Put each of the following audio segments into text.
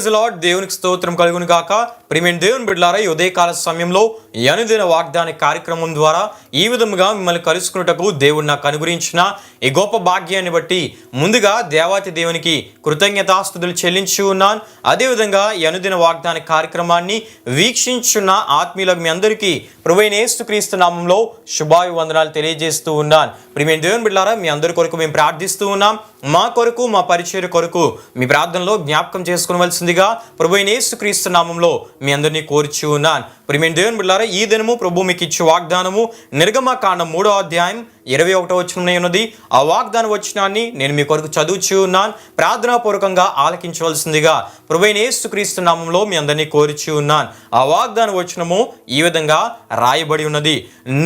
Praise lord. దేవునికి స్తోత్రం కలుగును గాక. ప్రియమైన దేవుని బిడ్డలారా, ఈ ఉదయకాల సమయంలో అనుదిన వాగ్దాన కార్యక్రమం ద్వారా ఈ విధముగా మిమ్మల్ని కలుసుకున్నటకు దేవుడు నాకు అనుగ్రహించిన ఈ గొప్ప భాగ్యాన్ని బట్టి ముందుగా దేవాతి దేవునికి కృతజ్ఞతాస్తుతులు చెల్లించి ఉన్నాను. అదేవిధంగా ఈ అనుదిన వాగ్దాన కార్యక్రమాన్ని వీక్షించున్న ఆత్మీయులకు మీ అందరికీ ప్రభువైన యేసుక్రీస్తు నామంలో శుభాభివందనాలు తెలియజేస్తూ ఉన్నాను. ప్రియమైన దేవుని బిడ్డలారా, మీ అందరి కొరకు మేము ప్రార్థిస్తూ ఉన్నాం. మా కొరకు, మా పరిచర్య కొరకు మీ ప్రార్థనలో జ్ఞాపకం చేసుకోవలసిందిగా ప్రభువైన యేసుక్రీస్తు నామంలో మీ అందరినీ కోరుచు ఉన్నాను. ప్రియమైన దేవుని బిడ్డలారా, ఈ దినము ప్రభు మీకు ఇచ్చే వాగ్దానము నిర్గమకాండం 3వ అధ్యాయం 21వ వచనం ఉన్నది. ఆ వాగ్దాన వచనాన్ని నేను మీ కొరకు చదువుచూ ఉన్నాను. ప్రార్థనాపూర్వకంగా ఆలకించవలసిందిగా ప్రభువైన యేసుక్రీస్తు నామంలో మీ అందరినీ కోరుచూ ఉన్నాను. ఆ వాగ్దాన వచనము ఈ విధంగా రాయబడి ఉన్నది.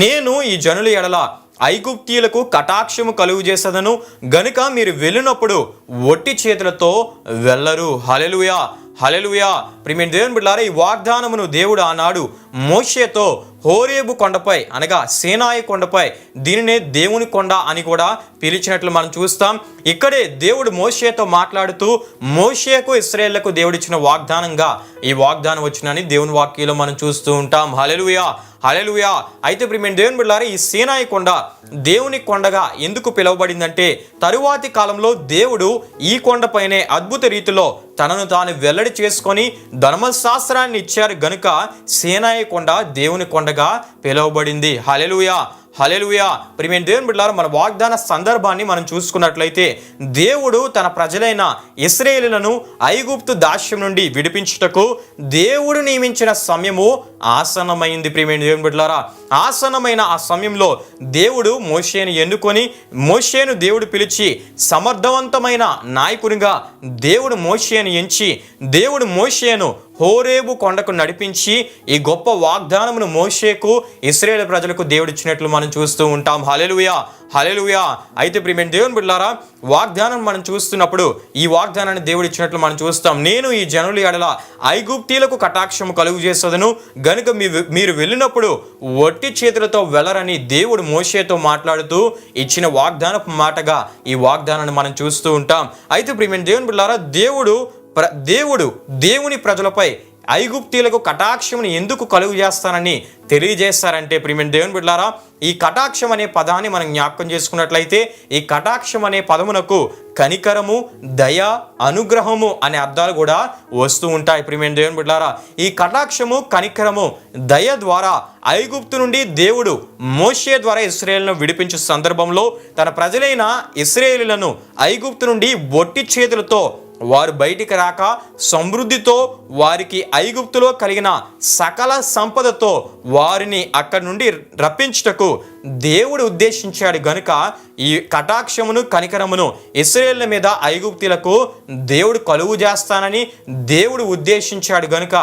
నేను ఈ జనుల ఎడల ఐగుప్తీయులకు కటాక్షము కలుగు చేసేదను గనుక మీరు వెళ్ళినప్పుడు ఒట్టి చేతులతో వెళ్ళరు. హల్లెలూయా, హల్లెలూయా. ప్రియమైన దేవుని బిడ్డలారా, ఈ వాగ్దానమును దేవుడు ఆనాడు మోషేతో హోరేబు కొండపై అనగా సీనాయి కొండపై, దీనినే దేవుని కొండ అని కూడా పిలిచినట్లు మనం చూస్తాం. ఇక్కడే దేవుడు మోషేతో మాట్లాడుతూ మోషేకు ఇశ్రాయేలుకు దేవుడిచ్చిన వాగ్దానంగా ఈ వాగ్దానం వచ్చినని దేవుని వాక్యంలో మనం చూస్తూ ఉంటాం. హల్లెలూయా, హల్లెలూయా. అయితే ప్రియమైన దేవుని బిడ్డలారా, ఈ సీనాయి కొండ దేవుని కొండగా ఎందుకు పిలువబడిందంటే తరువాతి కాలంలో దేవుడు ఈ కొండపైనే అద్భుత రీతిలో తనను తాను వెల్లడి చేసుకొని ధర్మశాస్త్రాన్ని ఇచ్చారు గనుక సీనాయి కొండ దేవుని కొండగా పిలువబడింది. హల్లెలూయా, హల్లెలూయా. ప్రియమైన దేవుని బిడ్డలారా, మన వాగ్దాన సందర్భాన్ని మనం చూసుకున్నట్లయితే దేవుడు తన ప్రజలైన ఇశ్రాయేలులను ఐగుప్తు దాస్యం నుండి విడిపించుటకు దేవుడు నియమించిన సమయము ఆసన్నమైంది. ప్రియమైన దేవుని బిడ్డలారా, ఆసన్నమైన ఆ సమయంలో దేవుడు మోషేను ఎన్నుకొని మోషేను దేవుడు పిలిచి సమర్థవంతమైన నాయకునిగా దేవుడు మోషేను ఎంచి దేవుడు మోషేను హోరేబు కొండకు నడిపించి ఈ గొప్ప వాగ్దానమును మోషేకు ఇశ్రాయేలు ప్రజలకు దేవుడిచ్చినట్లు మనం చూస్తూ ఉంటాం. హల్లెలూయా, హల్లెలూయా. అయితే ప్రియమైన దేవుని బిడ్డలారా, వాగ్దానం మనం చూస్తున్నప్పుడు ఈ వాగ్దానాన్ని దేవుడిచ్చినట్లు మనం చూస్తాం. నేను ఈ జనుల ఎడల ఐగుప్తీయులకు కటాక్షము కలుగు చేసేదను గనుక మీరు వెళ్ళినప్పుడు ఒట్టి చేతులతో వెళ్ళరని దేవుడు మోషేతో మాట్లాడుతూ ఇచ్చిన వాగ్దానపు మాటగా ఈ వాగ్దానాన్ని మనం చూస్తూ ఉంటాం. అయితే ప్రియమైన దేవుని బిడ్డలారా, దేవుని ప్రజలపై ఐగుప్తీయులకు కటాక్షమును ఎందుకు కలుగు చేస్తానని తెలియజేస్తారంటే ప్రియమైన దేవుని బిడ్డలారా, ఈ కటాక్షం అనే పదాన్ని మనం జ్ఞాపకం చేసుకున్నట్లయితే ఈ కటాక్షం అనే పదమునకు కనికరము, దయ, అనుగ్రహము అనే అర్థాలు కూడా వస్తూ ఉంటాయి. ప్రియమైన దేవుని బిడ్డలారా, ఈ కటాక్షము, కనికరము, దయ ద్వారా ఐగుప్తు నుండి దేవుడు మోషే ద్వారా ఇశ్రాయేలును విడిపించే సందర్భంలో తన ప్రజలైన ఇశ్రాయేలులను ఐగుప్తు నుండి ఒట్టి చేతులతో వారు బయటికి రాక సమృద్ధితో వారికి ఐగుప్తులో కలిగిన సకల సంపదతో వారిని అక్కడి నుండి రప్పించుటకు దేవుడు ఉద్దేశించాడు గనుక ఈ కటాక్షమును, కనికరమును ఇశ్రాయేలుల మీద ఐగుప్తీయులకు దేవుడు కలుగు చేస్తానని దేవుడు ఉద్దేశించాడు గనుక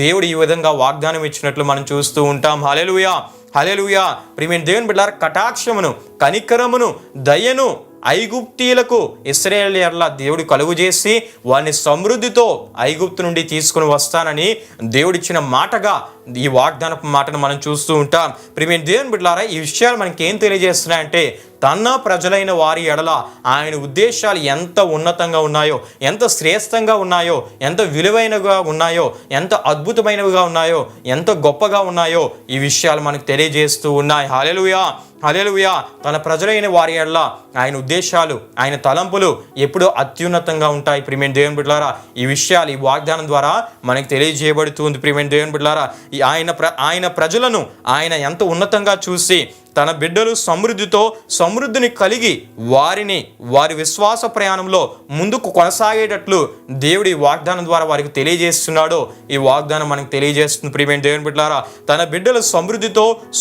దేవుడు ఈ విధంగా వాగ్దానం ఇచ్చినట్లు మనం చూస్తూ ఉంటాం. హల్లెలూయా, హల్లెలూయా. ప్రియమైన దేవుని బిడ్డలారా, కటాక్షమును, కనికరమును, దయను ఐగుప్తీయులకు ఇశ్రాయేలు ఎడల దేవుడు కలుగు చేసి వారిని సమృద్ధితో ఐగుప్తు నుండి తీసుకుని వస్తానని దేవుడిచ్చిన మాటగా ఈ వాగ్దానపు మాటను మనం చూస్తూ ఉంటాం. ప్రియమైన దేవుని బిడ్డలారా, ఈ విషయాలు మనకి ఏం తెలియజేస్తున్నాయంటే తన ప్రజలైన వారి ఎడల ఆయన ఉద్దేశాలు ఎంత ఉన్నతంగా ఉన్నాయో, ఎంత శ్రేష్టంగా ఉన్నాయో, ఎంత విలువైనగా ఉన్నాయో, ఎంత అద్భుతమైనవిగా ఉన్నాయో, ఎంత గొప్పగా ఉన్నాయో ఈ విషయాలు మనకు తెలియజేస్తూ ఉన్నాయి. హల్లెలూయా, హల్లెలూయా. తన ప్రజలైన వారి ఎడల ఆయన ఉద్దేశాలు, ఆయన తలంపులు ఎప్పుడూ అత్యున్నతంగా ఉంటాయి. ప్రియమైన దేవుని బిడ్డలారా, ఈ విషయాలు ఈ వాగ్దానం ద్వారా మనకు తెలియజేయబడుతుంది. ప్రియమైన దేవుని బిడ్డలారా, ఆయన ప్రజలను ఆయన ఎంత ఉన్నతంగా చూసి తన బిడ్డలు సమృద్ధిని కలిగి వారి విశ్వాస ప్రయాణంలో ముందుకు కొనసాగేటట్లు దేవుడి వాగ్దానం ద్వారా వారికి తెలియజేస్తున్నాడో ఈ వాగ్దానం మనకు తెలియజేస్తుంది. ప్రియమైన దేవుని బిడ్డలారా, తన బిడ్డలు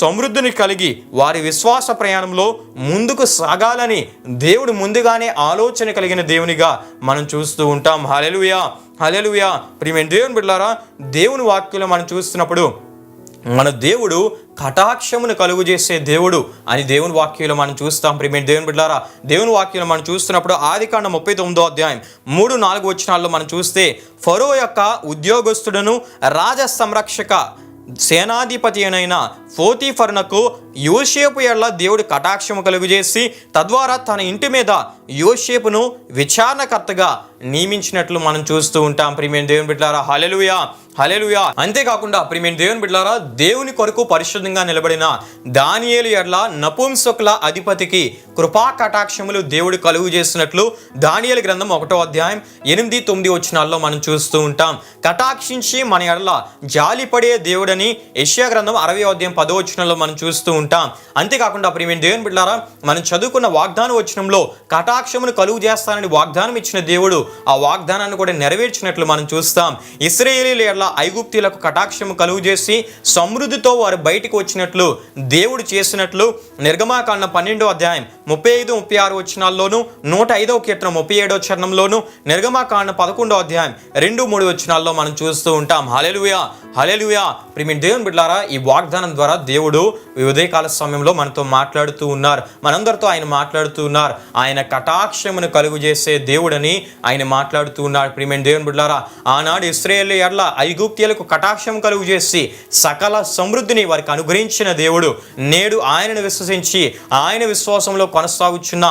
సమృద్ధిని కలిగి వారి విశ్వాస ప్రయాణంలో ముందుకు సాగాలని దేవుడు ముందుగానే ఆలోచన కలిగిన దేవునిగా మనం చూస్తూ ఉంటాం. హల్లెలూయా, హల్లెలూయా. ప్రియమైన దేవుని బిడ్డలారా, దేవుని వాక్యంలో మనం చూస్తున్నప్పుడు మన దేవుడు కటాక్షమును కలుగు చేసే దేవుడు అని దేవుని వాక్యంలో మనం చూస్తాం. ప్రియమైన దేవుని బిడ్డలారా, దేవుని వాక్యంలో మనం చూస్తున్నప్పుడు ఆదికాండం 39వ అధ్యాయం 3-4 వచనాల్లో మనం చూస్తే ఫరో యొక్క ఉద్యోగస్తుడును రాజ సంరక్షక సేనాధిపతి అయిన పోతీఫరునకు యోసేపు ఎడల దేవుడు కటాక్షము కలుగు చేసి తద్వారా తన ఇంటి మీద యోసేపును విచారణకర్తగా నియమించినట్లు మనం చూస్తూ ఉంటాం ప్రియమైన దేవుని బిడ్డలారా. హల్లెలూయా, హల్లెలూయా. అంతేకాకుండా ప్రియమైన దేవుని బిడ్డలారా, దేవుని కొరకు పరిశుద్ధంగా నిలబడిన దానియేలు ఎడ్ల నపుంసకుల అధిపతికి కృపా కటాక్షములు దేవుడు కలుగు చేసినట్లు దానియేలు గ్రంథం 1వ అధ్యాయం 8-9 వచనాల్లో మనం చూస్తూ ఉంటాం. కటాక్షించి మన ఎడల జాలిపడే దేవుడని యెషయా గ్రంథం 60వ అధ్యాయం 10వ వచనంలో మనం చూస్తూ ఉంటాం. అంతేకాకుండా ప్రియమైన దేవుని బిడ్డలారా, మనం చదువుకున్న వాగ్దాన వచనంలో కటాక్షమును కలుగు చేస్తానని వాగ్దానం ఇచ్చిన దేవుడు ఆ వాగ్దానాన్ని కూడా నెరవేర్చినట్లు మనం చూస్తాం. ఇశ్రాయేలీయుల ఎడల ఐగుప్తీయులకు కటాక్షము కలుగు చేసి సమృద్ధితో వారు బయటికి వచ్చినట్లు దేవుడు చేసినట్లు నిర్గమాకాండం 12వ అధ్యాయం 35-36 వచనాల్లోను, 105వ కీర్తన 37వ చరణంలోను, నిర్గమాకాండం 11వ అధ్యాయం 2-3 వచనాల్లో మనం చూస్తూ ఉంటాం. హల్లెలూయా, హల్లెలూయా. ప్రియమైన దేవుని బిడ్డలారా, ఈ వాగ్దానం ద్వారా దేవుడు ఈ ఉదయకాల సమయంలో మనతో మాట్లాడుతూ ఉన్నారు. మనందరితో ఆయన మాట్లాడుతూ ఉన్నారు. ఆయన కటాక్షమును కలుగు చేసే దేవుడని ఆయన మాట్లాడుతూ ఉన్నాడు. ప్రియమైన దేవుని బిడ్డలారా, ఆనాడు ఇశ్రాయేలు ఎడల ఐగుప్తీయులకు కటాక్షం కలుగు చేసి సకల సమృద్ధిని వారికి అనుగ్రహించిన దేవుడు నేడు ఆయనను విశ్వసించి ఆయన విశ్వాసంలో కొనసాగుచున్న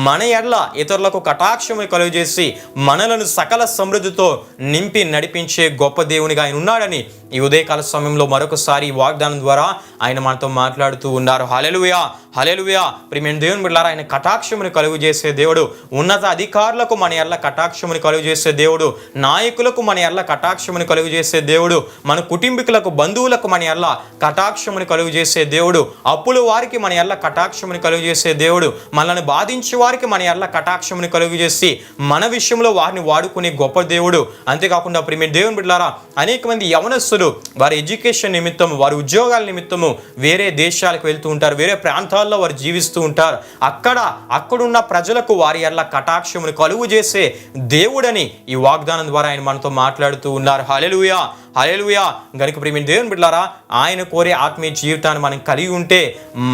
మన ఎడల ఇతరులకు కటాక్షము కలుగు చేసి మనలను సకల సమృద్ధితో నింపి నడిపించే గొప్ప దేవునిగా ఆయన ఉన్నాడని ఈ ఉదయకాల సమయంలో మరొకసారి ఈ వాగ్దానం ద్వారా ఆయన మనతో మాట్లాడుతూ ఉన్నారు. హల్లెలూయా, హల్లెలూయా. ప్రియమైన దేవుని బిడ్డలారా, ఆయన కటాక్షమును కలుగు చేసే దేవుడు, ఉన్నత అధికారులకు మన ఎడల కటాక్షమును కలుగు చేసే దేవుడు, నాయకులకు మన ఎడల కటాక్షమును కలుగు చేసే దేవుడు, మన కుటుంబీకులకు బంధువులకు మన ఎడల కటాక్షమును కలుగు చేసే దేవుడు, అప్పుల వారికి మన ఎడల కటాక్షమును కలుగు చేసే దేవుడు, మనల్ని బాధించే వారికి మన ఎడల కటాక్షమును కలుగు చేసి మన విషయంలో వారిని వాడుకునే గొప్ప దేవుడు. అంతేకాకుండా ప్రియమైన దేవుని బిడ్డలారా, అనేక మంది యవనస్తులు వారి ఎడ్యుకేషన్ నిమిత్తము, వారి ఉద్యోగాల నిమిత్తము వేరే దేశాలకు వెళ్తూ ఉంటారు, వేరే ప్రాంతాల్లో వారు జీవిస్తూ ఉంటారు. అక్కడున్న ప్రజలకు వారి ఎడల కటాక్షమును కలుగు చేసే దేవుడని ఈ వాగ్దానం ద్వారా ఆయన మనతో మాట్లాడుతూ ఉన్నారు. హల్లెలూయా, హల్లెలూయా. గనుక ప్రియమైన దేవుని బిడ్డలారా, ఆయన కోరే ఆత్మీయ జీవితాన్ని మనం కలిగి ఉంటే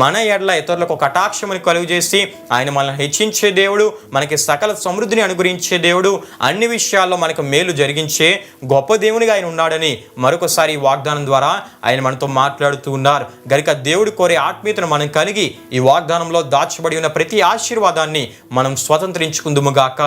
మన ఎడల ఇతరులకు కటాక్షమును కలుగు చేసి ఆయన మనల్ని హెచ్చించే దేవుడు, మనకి సకల సమృద్ధిని అనుగ్రహించే దేవుడు, అన్ని విషయాల్లో మనకు మేలు జరిగించే గొప్ప దేవునిగా ఆయన ఉన్నాడని మరొకసారి ఈ వాగ్దానం ద్వారా ఆయన మనతో మాట్లాడుతూ ఉన్నారు. గనుక దేవుడు కోరే ఆత్మీయతను మనం కలిగి ఈ వాగ్దానంలో దాచబడి ఉన్న ప్రతి ఆశీర్వాదాన్ని మనం స్వతంత్రించుకుందుముగాక.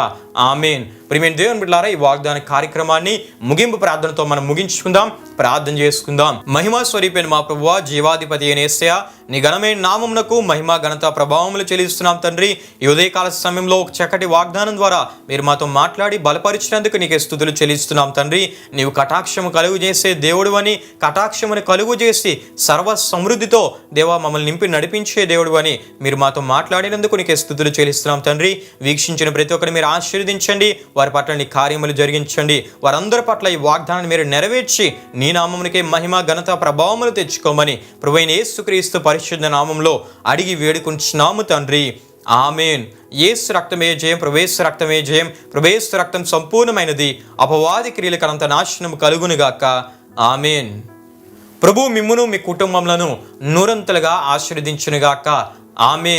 ఆమేన్. ప్రియమైన దేవుని బిడ్డలారా, ఈ వాగ్దాన కార్యక్రమాన్ని ముగింపు ప్రార్థనతో మనం ముగించుకుందాం, ప్రార్థన చేసుకుందాం. మహిమా స్వరూపైన మా ప్రభువా, జీవాధిపతి అయిన యేసయ్యా, నీ ఘనమైన నామమునకు మహిమ ఘనత ప్రభావములు చెల్లిస్తున్నాం తండ్రి. ఈ ఉదయకాల సమయంలో ఒక చక్కటి వాగ్దానం ద్వారా మీరు మాతో మాట్లాడి బలపరిచినందుకు నీకే స్తుతులు చెల్లిస్తున్నాం తండ్రి. నీవు కటాక్షము కలుగు చేసే దేవుడు అని, కటాక్షమును కలుగు చేసి సర్వ సమృద్ధితో దేవా మమ్మల్ని నింపి నడిపించే దేవుడు అని మీరు మాతో మాట్లాడినందుకు నీకే స్తుతులు చెల్లిస్తున్నాం తండ్రి. వీక్షించిన ప్రతి ఒక్కరిని మీరు ఆశీర్వదించండి, వారి పట్ల నీ కార్యములు జరిగించండి, వారందరి పట్ల ఈ వాగ్దానాన్ని మీరు నెరవేర్చి నీ నామమునికే మహిమ ఘనత ప్రభావములు తెచ్చుకోమని ప్రభువైన యేసుక్రీస్తు పరిశుద్ధ నామంలో అడిగి వేడుకుంటున్నాము తండ్రి. ఆమేన్. యేసు రక్తమే జయం, ప్రవేశ రక్తమే జయం, ప్రవేశ రక్తం సంపూర్ణమైనది, అపవాది క్రియలకు అనంత నాశనం కలుగునుగాక. ఆమేన్. ప్రభు మిమ్మును మీ కుటుంబములను నూరంతలుగా ఆశీర్వదించునుగాక. ఆమేన్.